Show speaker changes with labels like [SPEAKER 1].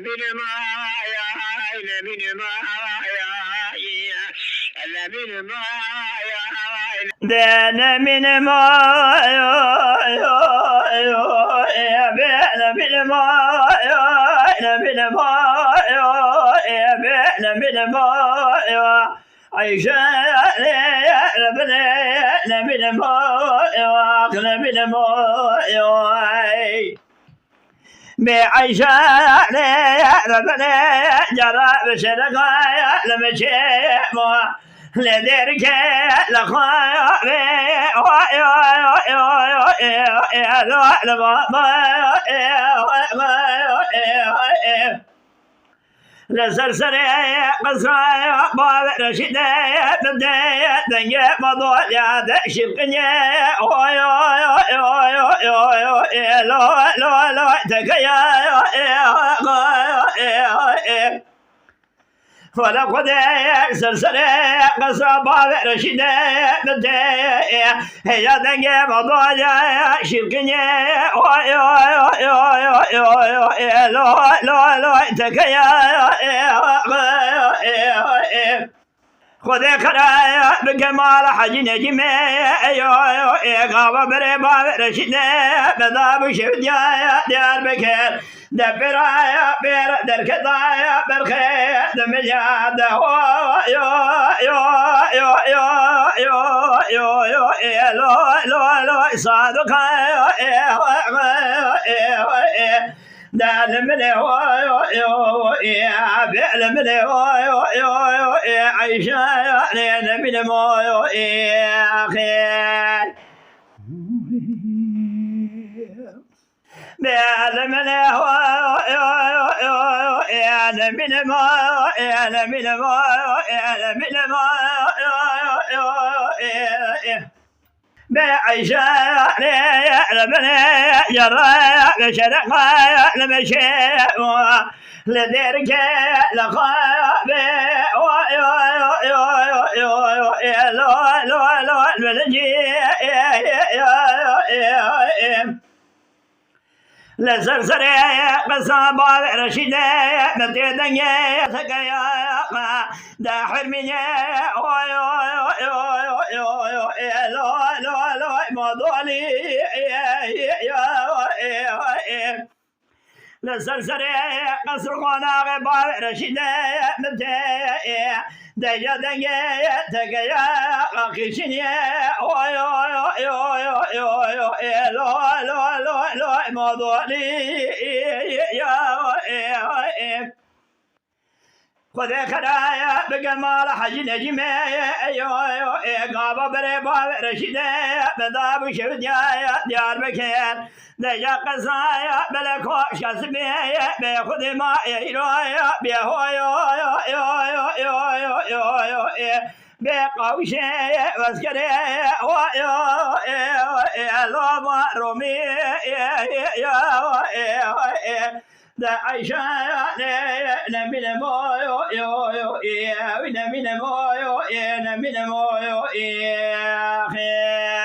[SPEAKER 1] benim ay ay ne benim ay ay ne benim ay ay ne benim ay ay ay ne benim ay ay ne benim ay ay ne benim ay ay Ayşe ne benim ay ay ne benim ay ay be Ayşe ne jara beşerga lemeçe mo le derke la khaya be ay ay ay la ma لسرسري قصايا بابي رشيدة بدا دنجي مضول يا دشبقني اوي اوي اوي اوي اوي لو لو لو تكيا ولا قد سرسري قصا بابي رشيدة بدا هي دنجي مضول يا شبقني اوي اوي اوي اوي لو لو لو تكيا خذ خرايا بكمال حج نجمي غابة بريبا رشدة بدا بشفديا ديار بكير دبرايا بير دركضايا بالخير دمجاد يو يو يو يو يو يو يو لو لو لو صادق دالمني يا بيعلمني يا عيشة يا نبي المويو يا خير بيعلمني يا نبي المويو يا نبي المويو يا نبي المويو بعيشة لبني جرى بشرقة لمشي لديرك لخاب لسرسري قصابة رشيدة متدنيا سكيا دا حرمية موضوعي لسرسري قصر قناغ باب رشيدة متدنيا دجا دنيا تكيا قيشنيا موضوعي خذ خرايا بجمال حج نجمي غابة بريبا رشيدة بدا بشفديا ديار بكير دجا قصايا بلكوش كسبي بيخذ ما يرويا بيهوي بقوشي واسكري لوما رومي دا عيشة نمين مويو نمين مويو نمين مويو خير